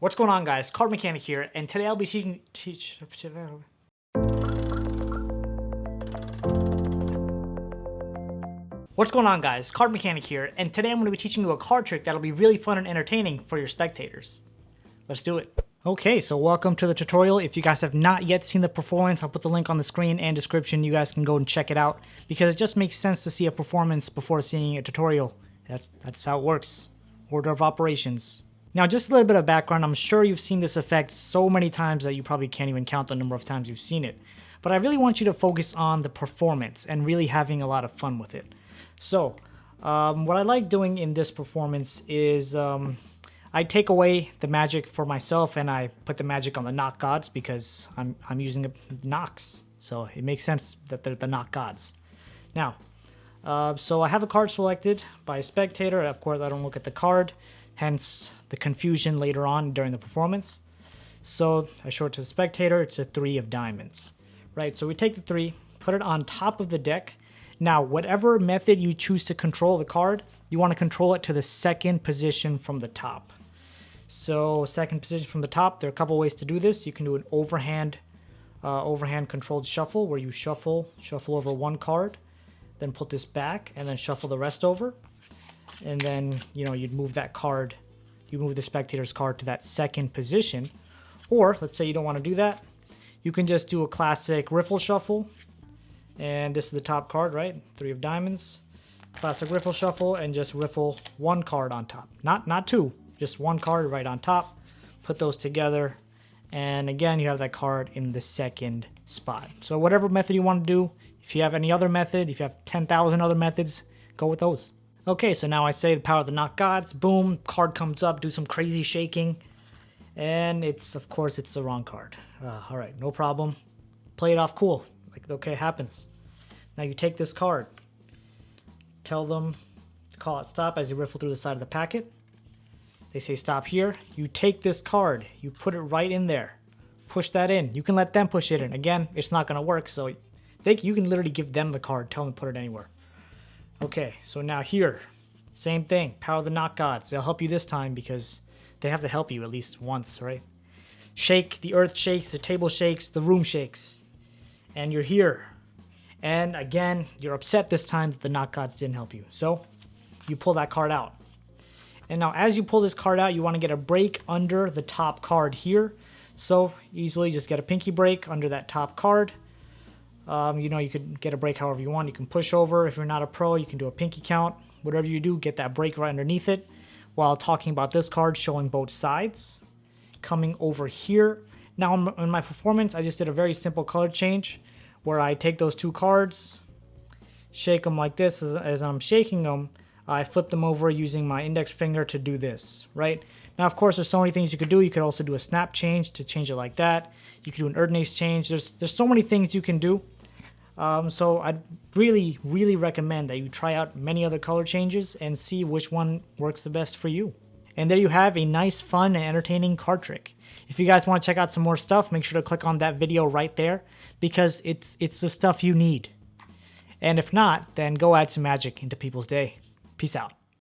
What's going on, guys? CardMechanic here, and today I'll be What's going on, guys? CardMechanic here, and today I'm going to be teaching you a card trick that'll be really fun and entertaining for your spectators. Let's do it. Okay, so welcome to the tutorial. If you guys have not yet seen the performance, I'll put the link on the screen and description. You guys can go and check it out because it just makes sense to see a performance before seeing a tutorial. That's how it works. Order of operations. Now, just a little bit of background. I'm sure you've seen this effect so many times that you probably can't even count the number of times you've seen it. But I really want you to focus on the performance and really having a lot of fun with it. So, what I like doing in this performance is I take away the magic for myself and I put the magic on the knock gods because I'm using knocks. So it makes sense that they're the knock gods. Now, so I have a card selected by a spectator. Of course, I don't look at the card. Hence the confusion later on during the performance. So I show it to the spectator. It's a 3 of diamonds, right? So we take the 3, put it on top of the deck. Now, whatever method you choose to control the card, you want to control it to the second position from the top. So second position from the top, there are a couple ways to do this. You can do an overhand controlled shuffle where you shuffle over one card, then put this back and then shuffle the rest over. And then, you'd move that card, you move the spectator's card to that second position. Or, let's say you don't want to do that, you can just do a classic riffle shuffle. And this is the top card, right? 3 of diamonds. Classic riffle shuffle and just riffle one card on top. Not two, just one card right on top. Put those together. And again, you have that card in the second spot. So whatever method you want to do, if you have any other method, if you have 10,000 other methods, go with those. Okay, so now I say the power of the knock gods. Boom, card comes up, do some crazy shaking. And of course, it's the wrong card. All right, no problem. Play it off cool. Like, okay, it happens. Now you take this card. Tell them to call it stop as you riffle through the side of the packet. They say stop here. You take this card. You put it right in there. Push that in. You can let them push it in. Again, it's not going to work, so you can literally give them the card. Tell them to put it anywhere. Okay, so now here, same thing. Power of the knock gods. They'll help you this time because they have to help you at least once, right? Shake, the earth shakes, the table shakes, the room shakes. And you're here. And again, you're upset this time that the knock gods didn't help you. So you pull that card out. And now as you pull this card out, you want to get a break under the top card here. So easily just get a pinky break under that top card. You could get a break however you want. You can push over. If you're not a pro, you can do a pinky count. Whatever you do, get that break right underneath it. While talking about this card, showing both sides. Coming over here. Now, in my performance, I just did a very simple color change where I take those 2 cards, shake them like this. As I'm shaking them, I flip them over using my index finger to do this, right? Now, of course, there's so many things you could do. You could also do a snap change to change it like that. You could do an Erdnase change. There's so many things you can do. So I'd really, really recommend that you try out many other color changes and see which one works the best for you. And there you have a nice, fun, and entertaining card trick. If you guys want to check out some more stuff, make sure to click on that video right there because it's the stuff you need. And if not, then go add some magic into people's day. Peace out.